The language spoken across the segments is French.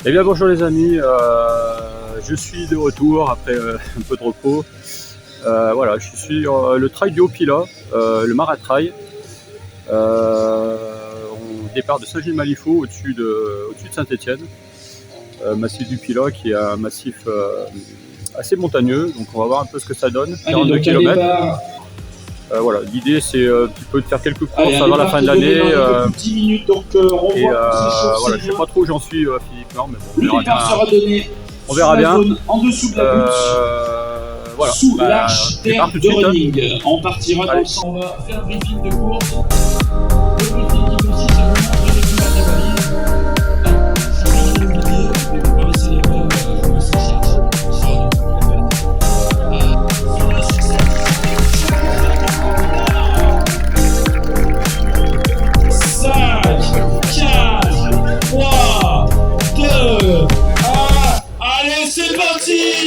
Eh bien bonjour les amis, je suis de retour après un peu de repos. Voilà, je suis sur le trail du Haut-Pilat, le Marat Trail. On départ de Saint-Gilles-Malifaux au-dessus de Saint-Étienne. Massif du Pilat qui est un massif assez montagneux, donc on va voir un peu ce que ça donne. 42 km. Voilà, l'idée c'est un petit peu de faire quelques courses avant la fin de l'année. 10 minutes, donc voilà, je sais pas trop où j'en suis physiquement, mais bon, le départ sera donné. On verra bien. En dessous de la butte, voilà. sous l'arche terre de running. On partira dans le sens. On va faire un briefing de course. Le briefing qui consiste simplement à donner tout la valise. Ça va nous oublier. On va essayer de comment ça cherche.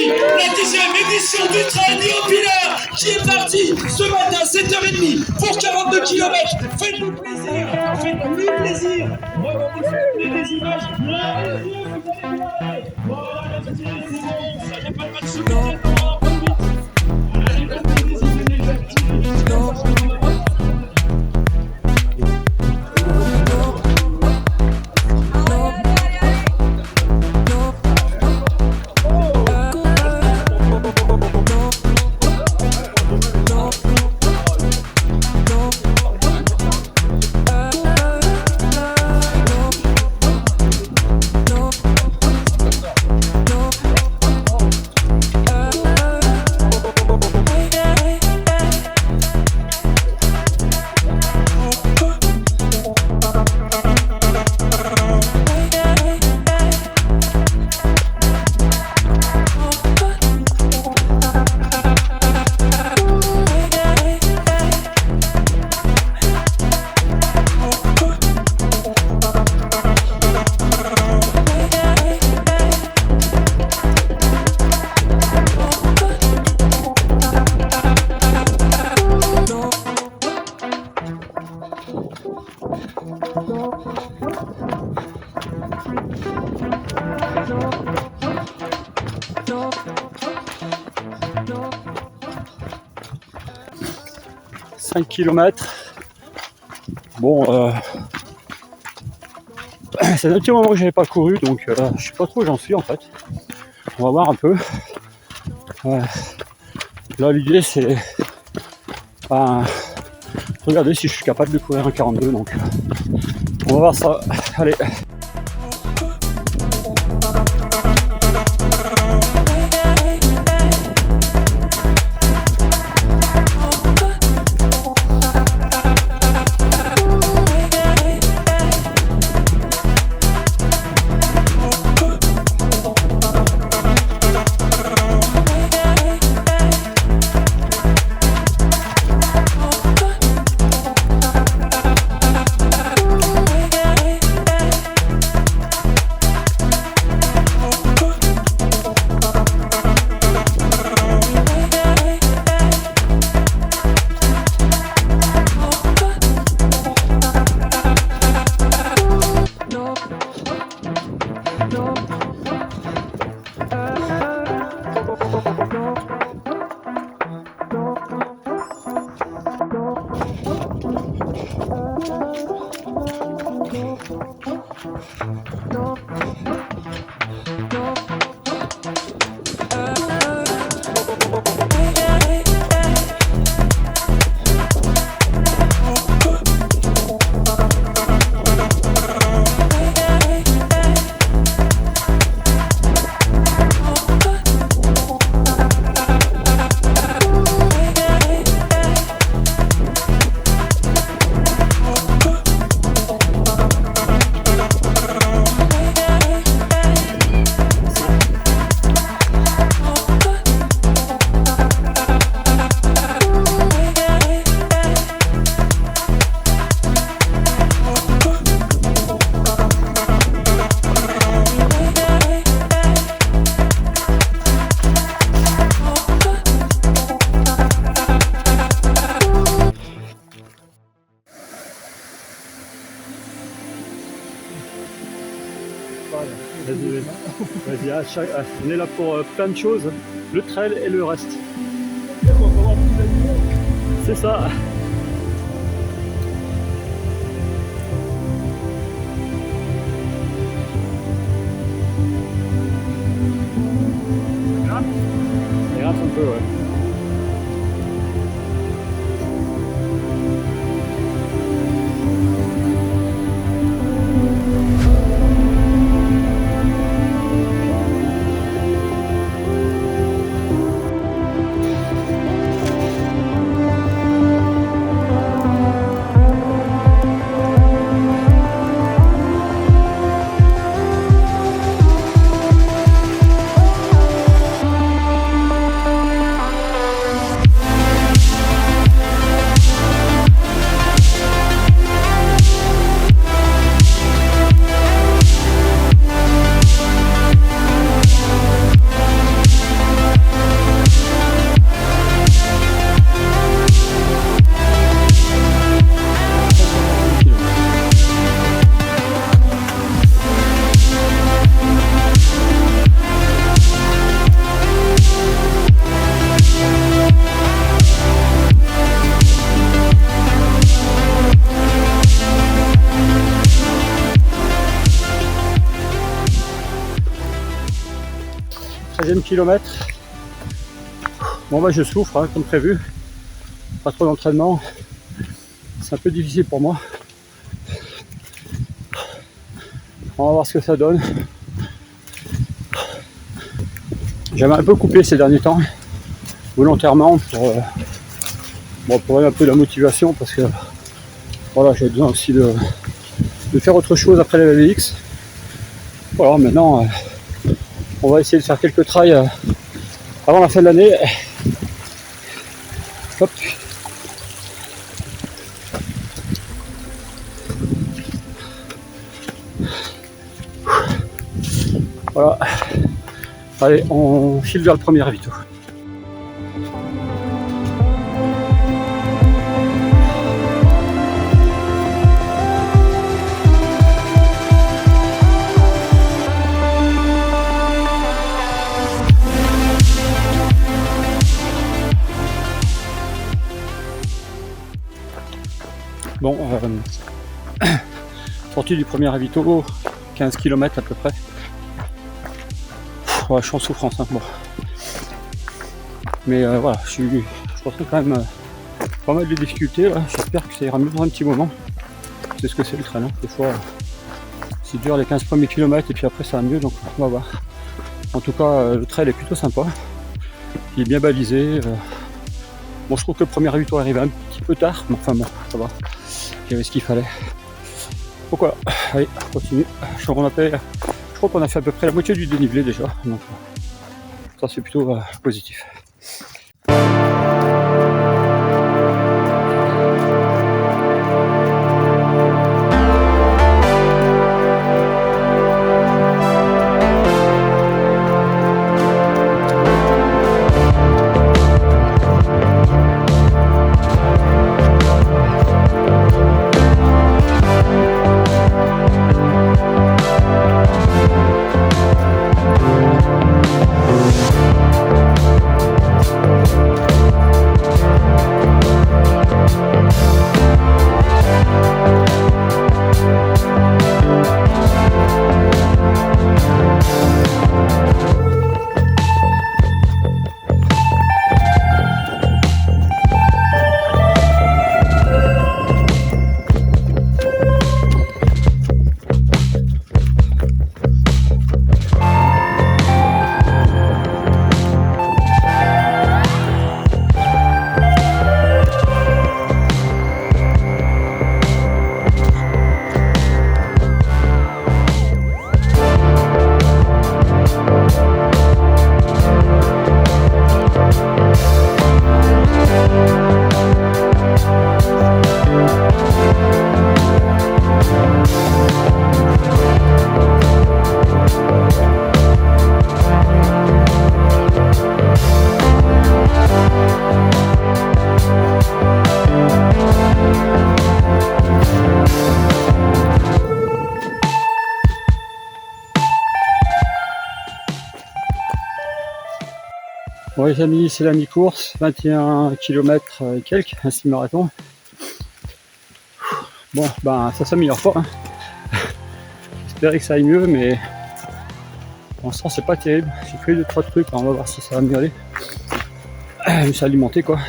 La 10e édition du Trail du Haut-Pilat qui est partie ce matin à 7h30 pour 42 km. Faites-nous plaisir, faites-nous plaisir. Regardez les images, là, les yeux, vous allez voir. Voilà, c'est bon, ça y a pas de match sur le terrain. Allez, ...5 km. Bon, c'est un petit moment que j'avais pas couru, donc je sais pas trop où j'en suis en fait. On va voir un peu. Là, l'idée c'est regarder si je suis capable de courir un 42, donc on va voir ça. Allez. Vas-y, on est là pour plein de choses, le trail et le reste. C'est ça. Et un peu, ouais. Kilomètre. Bon bah je souffre hein, comme prévu, pas trop d'entraînement, c'est un peu difficile pour moi. On va voir ce que ça donne. J'avais un peu coupé ces derniers temps, volontairement pour un peu la motivation, parce que voilà, j'ai besoin aussi de faire autre chose après la VX. Voilà, maintenant on va essayer de faire quelques trails avant la fin de l'année. Hop. Voilà. Allez, on file vers le premier ravito. Bon, sortie du premier ravito, 15 km à peu près. Ouais, je suis en souffrance, hein, bon. Mais voilà, je ressens quand même pas mal de difficultés là. J'espère que ça ira mieux dans un petit moment. C'est ce que c'est le trail, hein. Des fois c'est dur les 15 premiers kilomètres et puis après ça va mieux, donc on va voir. En tout cas, le trail est plutôt sympa. Il est bien balisé. Bon, je trouve que le premier ravito arrive un petit peu tard, mais enfin bon, ça va. Il y avait ce qu'il fallait. Donc voilà, allez, on continue. Je crois qu'on a fait à peu près la moitié du dénivelé déjà, donc ça c'est plutôt positif. les amis, c'est la mi-course, 21 km et quelques, un semi-marathon. Bon, ben ça s'améliore pas. Hein. J'espérais que ça aille mieux, mais pour l'instant c'est pas terrible. J'ai fait 2-3 trucs, on va voir si ça va mieux aller. Je me suis alimenté quoi.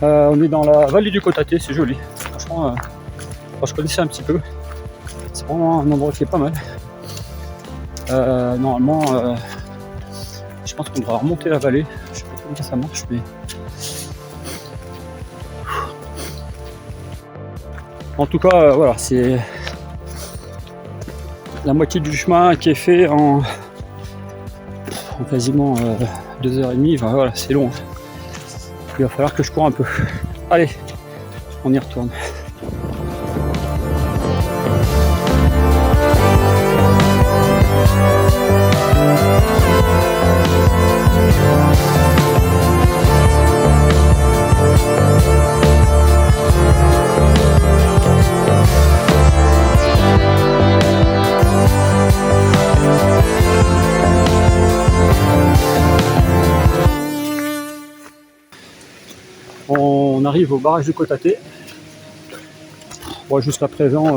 On est dans la vallée du Cotaté, c'est joli. Franchement, je connaissais un petit peu. C'est vraiment un endroit qui est pas mal. Normalement, je pense qu'on devra remonter la vallée. Je sais pas comment ça marche, mais en tout cas, voilà, c'est la moitié du chemin qui est fait en quasiment 2h30. Enfin, voilà, c'est long. Il va falloir que je cours un peu. Allez, on y retourne. On arrive au barrage du Cotaté. Bon, jusqu'à présent,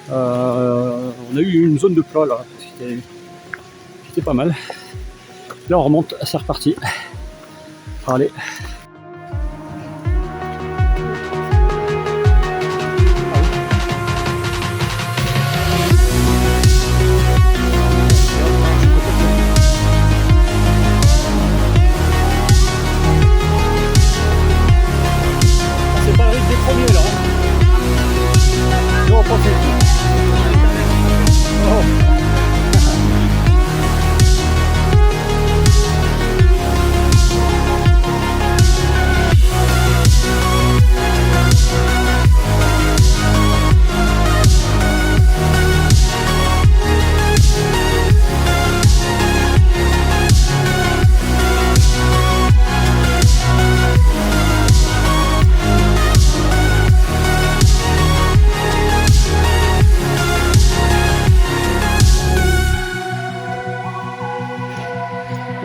on a eu une zone de plat là, c'était pas mal. Là on remonte, c'est reparti. Allez.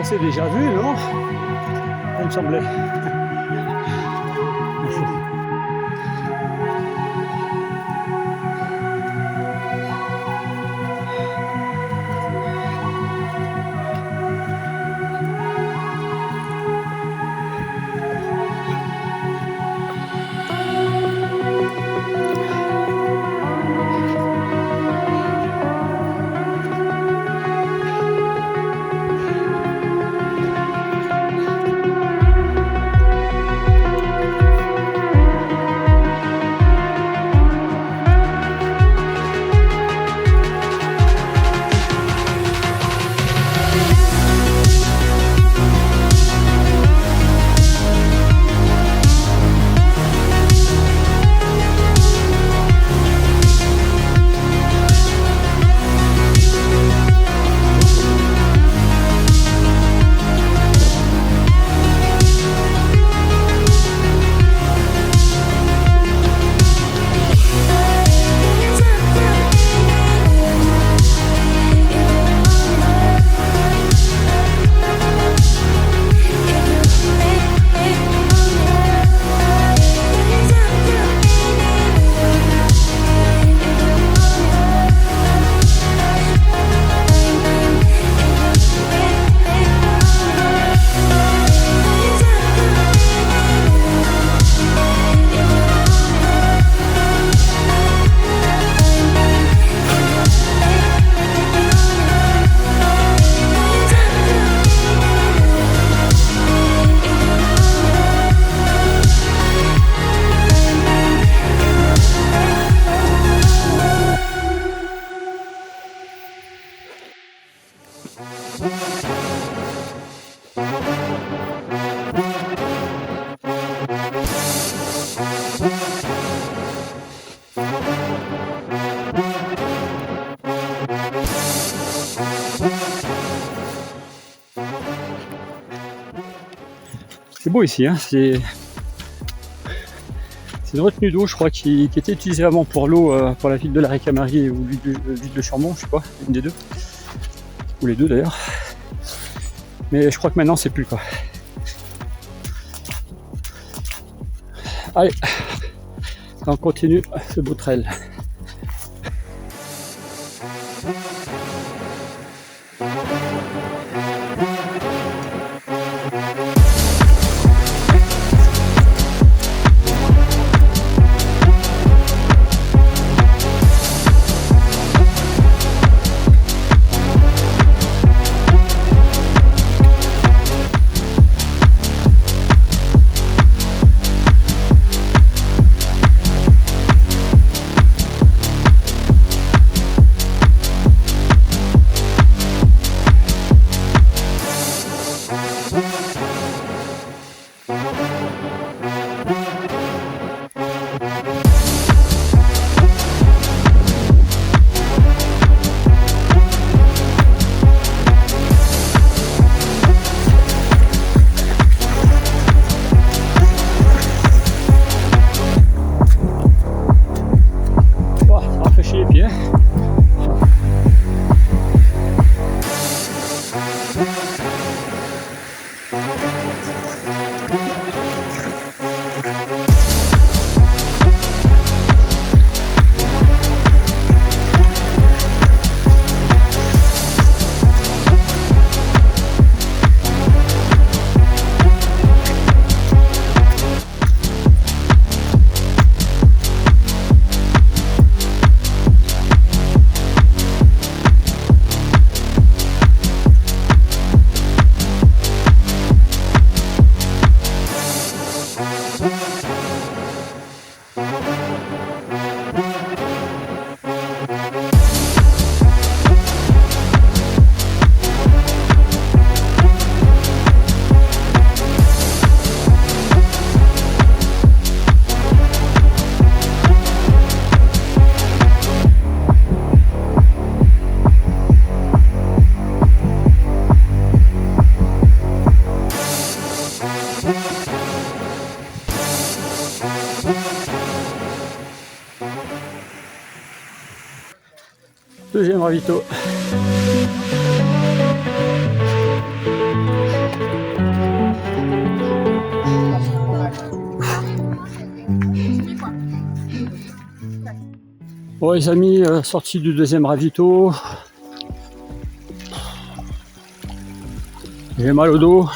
On s'est déjà vu, non? Il me semblait. C'est beau ici, hein, c'est une retenue d'eau, je crois, qui était utilisée avant pour l'eau, pour la ville de la Ricamarie ou l'huile de Chambon, je sais pas, une des deux, ou les deux d'ailleurs. Mais je crois que maintenant c'est plus quoi. Allez, on continue ce beau trail. Deuxième ravito. Bon les amis, sortie du deuxième ravito. J'ai mal au dos.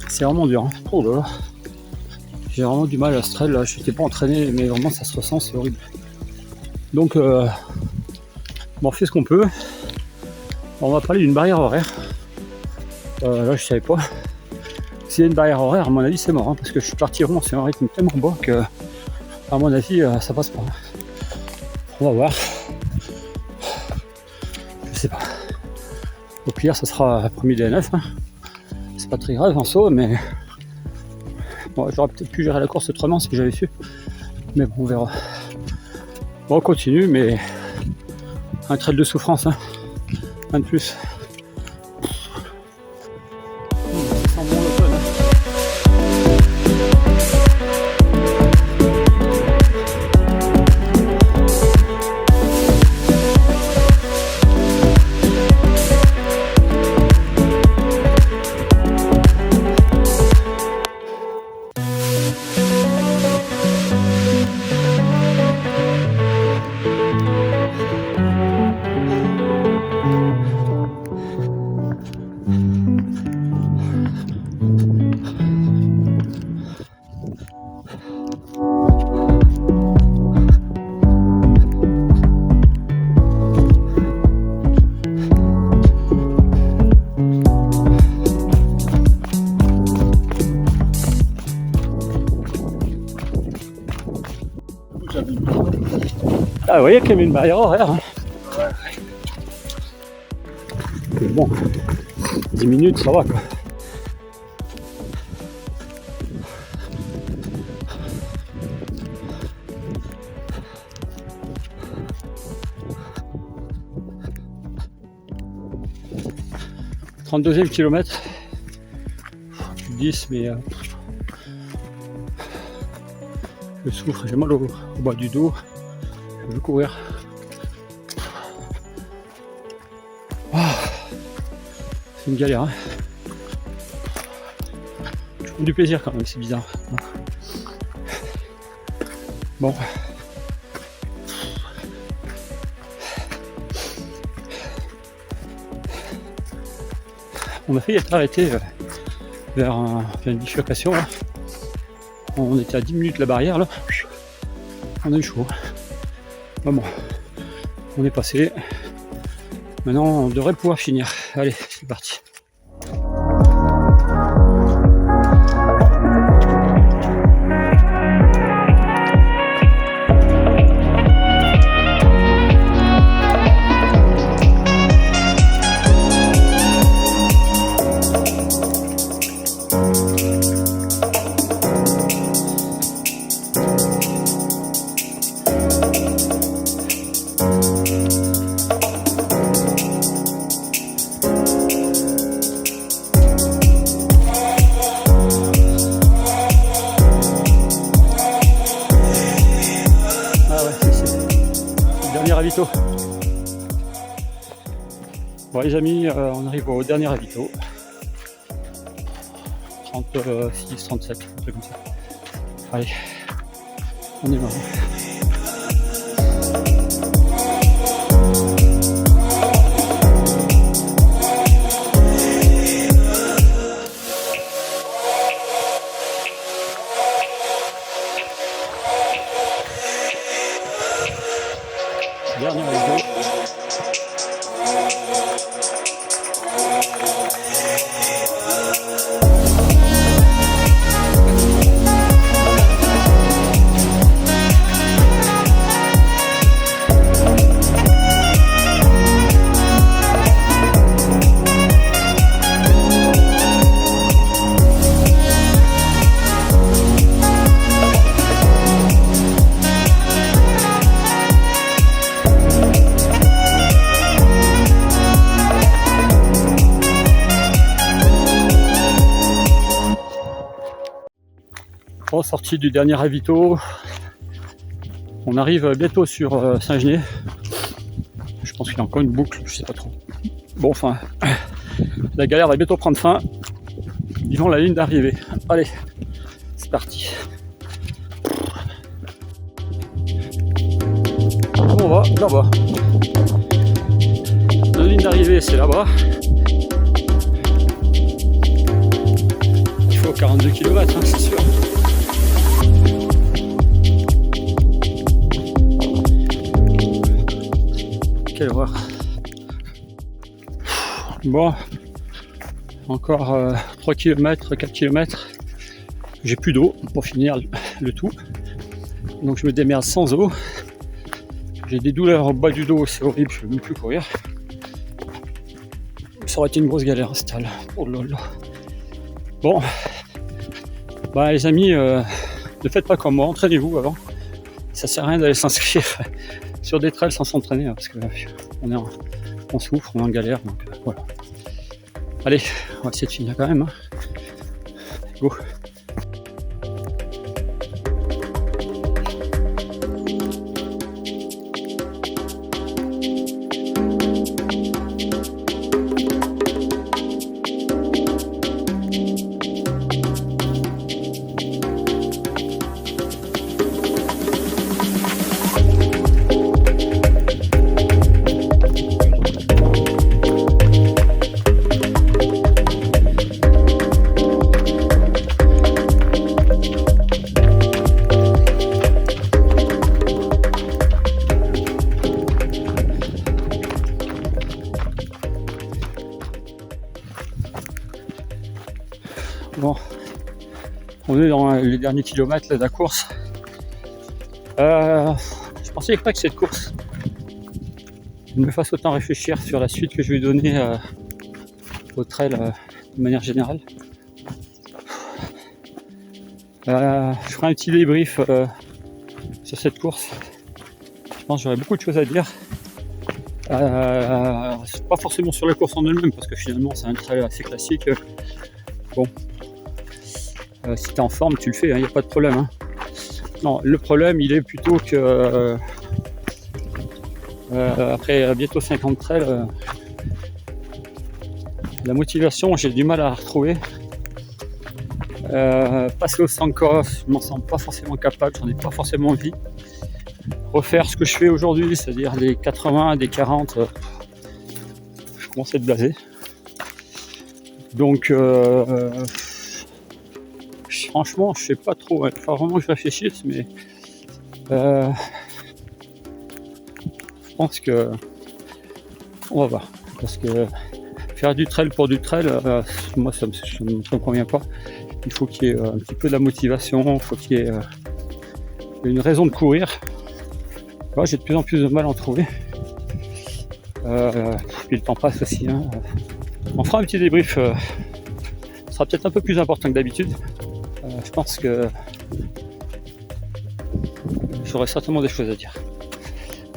C'est vraiment dur, hein. Oh là là. J'ai vraiment du mal à ce trail là, je n'étais pas entraîné mais vraiment ça se ressent, c'est horrible. Donc on fait ce qu'on peut. On va parler d'une barrière horaire. Là je savais pas. S'il y a une barrière horaire, à mon avis c'est mort, hein, parce que je suis parti vraiment sur un rythme tellement bas que à mon avis ça passe pas. On va voir. Je sais pas. Au pire ça sera premier DNF. Hein. C'est pas très grave en saut, mais bon, j'aurais peut-être pu gérer la course autrement si j'avais su. Mais bon, on verra. Bon, on continue, mais un trail de souffrance, hein. Un de plus. Ça sent bon l'automne, hein. Ah, vous voyez qu'il y a une barrière horaire. Hein. Mais bon, 10 minutes, ça va quoi. « 32e kilomètre, 10 mais je souffre, j'ai mal au bas du dos, je veux courir. Ah, c'est une galère. Hein. Je prends du plaisir quand même, c'est bizarre. Bon. On a failli être arrêté vers une bifurcation. Là. On était à 10 minutes de la barrière là. On a eu chaud. Bon, on est passé. Maintenant, on devrait pouvoir finir. Allez, c'est parti. Ravito. Bon les amis, on arrive au dernier ravito. 36, 37, un truc comme ça. Allez, on est marrant. Dernier ravito. Bon, sortie du dernier ravito, on arrive bientôt sur Saint-Genis. Je pense qu'il y a encore une boucle, je sais pas trop. Bon, enfin, la galère va bientôt prendre fin. Vivons la ligne d'arrivée. Allez, c'est parti. On va là-bas. La ligne d'arrivée, c'est là-bas. Il faut 42 km, hein, c'est sûr. Quelle horreur. Bon, encore 3 km, 4 km. J'ai plus d'eau pour finir le tout. Donc je me démerde sans eau. J'ai des douleurs au bas du dos, c'est horrible, je ne peux même plus courir. Ça aurait été une grosse galère, cette salle. Oh là là. Bon, bah les amis, ne faites pas comme moi, entraînez-vous avant. Ça sert à rien d'aller s'inscrire sur des trails sans s'entraîner, hein, parce que on souffre, on est en galère, donc voilà. Allez, on va essayer de finir quand même. Hein. Go. Bon, on est dans les derniers kilomètres là, de la course. Je pensais pas que cette course me fasse autant réfléchir sur la suite que je vais donner au trail de manière générale. Je ferai un petit débrief sur cette course. Je pense que j'aurai beaucoup de choses à dire. Pas forcément sur la course en elle-même, parce que finalement c'est un trail assez classique. Bon, si t'es en forme, tu le fais, il n'y a pas de problème. Hein. Non, le problème, il est plutôt que après bientôt 50 trails, La motivation, j'ai du mal à la retrouver. Passer au 100K, je m'en sens pas forcément capable, j'en ai pas forcément envie. Refaire ce que je fais aujourd'hui, c'est-à-dire des 80, des 40, je commence à être blasé. Donc franchement, je sais pas trop, il faut vraiment que je réfléchisse, mais je pense que on va voir. Parce que faire du trail pour du trail, moi ça me convient pas. Il faut qu'il y ait un petit peu de la motivation, il faut qu'il y ait une raison de courir. Là, j'ai de plus en plus de mal à en trouver. Puis le temps passe aussi. Hein. On fera un petit débrief. Ce sera peut-être un peu plus important que d'habitude. Je pense que j'aurai certainement des choses à dire.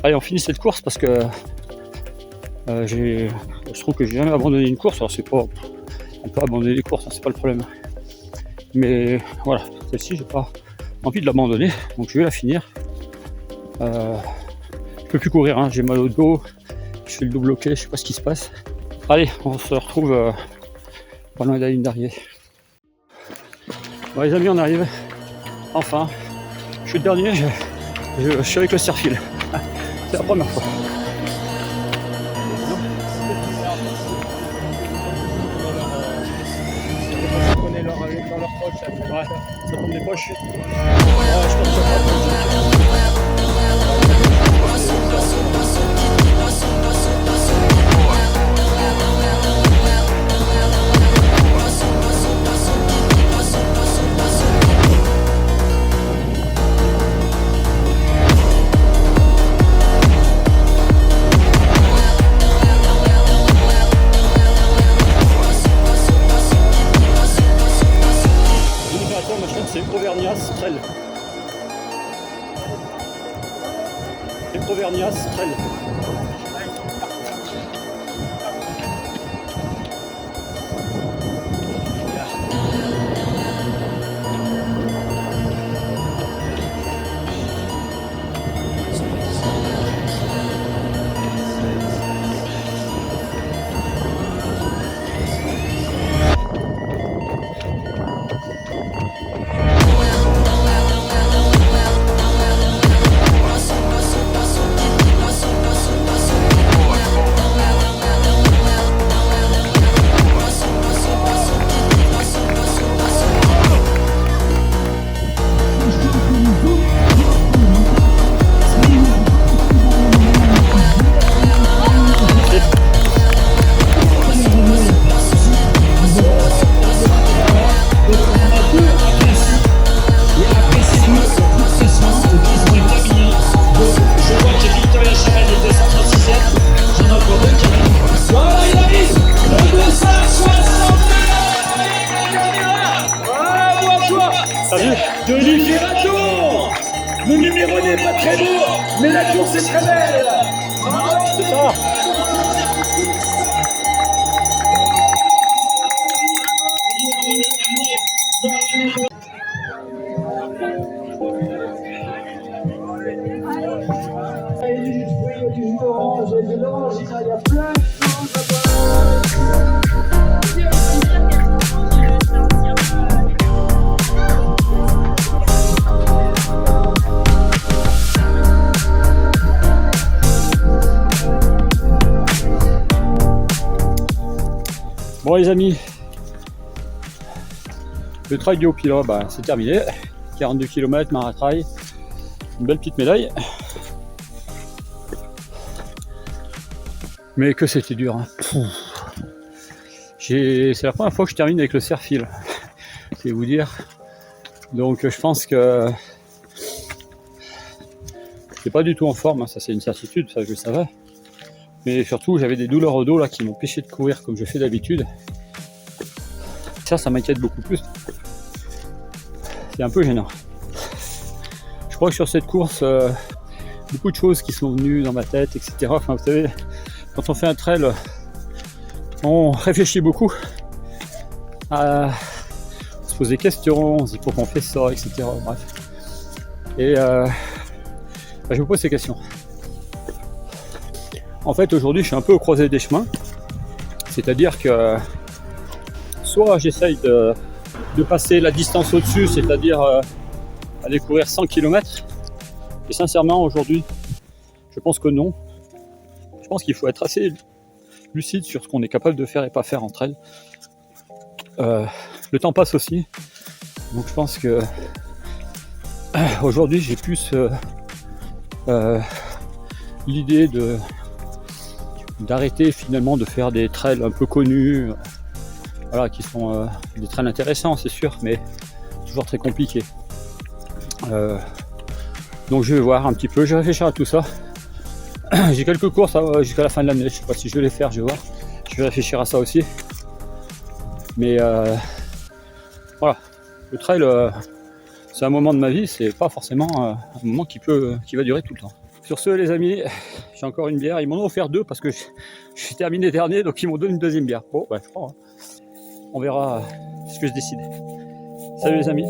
Allez, on finit cette course parce que je trouve que j'ai jamais abandonné une course. Alors c'est pas, on peut abandonner les courses, hein, c'est pas le problème. Mais voilà, celle-ci, j'ai pas envie de l'abandonner, donc je vais la finir. Je peux plus courir, hein, j'ai mal au dos, je fais le dos bloqué, je sais pas ce qui se passe. Allez, on se retrouve pas loin de la ligne d'arrivée. Bon les amis, on arrive. Enfin, je suis le dernier, je suis avec le Surfil. C'est la première fois. Dans leur poche, ouais, ça tombe des poches. Je pense que c'est Auvergnat Trail. C'est Auvergnat Trail. Denis fait un tour. Le numéro n'est pas très beau, mais la course est très belle. C'est ça. Bon les amis, le trail du Haut-Pilat, c'est terminé. 42 km maratrail, une belle petite médaille. Mais que c'était dur, hein. C'est la première fois que je termine avec le Surfil, c'est vous dire. Donc je pense que c'est pas du tout en forme, hein. Ça c'est une certitude, ça je le savais. Mais surtout j'avais des douleurs au dos là qui m'empêchaient de courir comme je fais d'habitude. Ça m'inquiète beaucoup plus. C'est un peu gênant. Je crois que sur cette course, beaucoup de choses qui sont venues dans ma tête, etc. Enfin vous savez, quand on fait un trail, on réfléchit beaucoup. On se pose des questions, on se dit pourquoi on fait ça, etc. Bref. Et je vous pose ces questions. En fait, aujourd'hui, je suis un peu au croisé des chemins. C'est-à-dire que soit j'essaye de passer la distance au-dessus, c'est-à-dire aller courir 100 km. Et sincèrement, aujourd'hui, je pense que non. Je pense qu'il faut être assez lucide sur ce qu'on est capable de faire et pas faire entre elles. Le temps passe aussi. Donc je pense que aujourd'hui, j'ai plus l'idée d'arrêter finalement de faire des trails un peu connus, voilà, qui sont des trails intéressants, c'est sûr, mais toujours très compliqués. Donc je vais voir un petit peu, je vais réfléchir à tout ça. J'ai quelques courses jusqu'à la fin de l'année, je sais pas si je vais les faire, je vais voir. Je vais réfléchir à ça aussi. Mais voilà, le trail, c'est un moment de ma vie, c'est pas forcément un moment qui va durer tout le temps. Sur ce, les amis, j'ai encore une bière. Ils m'en ont offert 2 parce que j'ai terminé dernier, donc ils m'ont donné une deuxième bière. Bon, je prends. Hein. On verra ce que je décide. Salut les amis.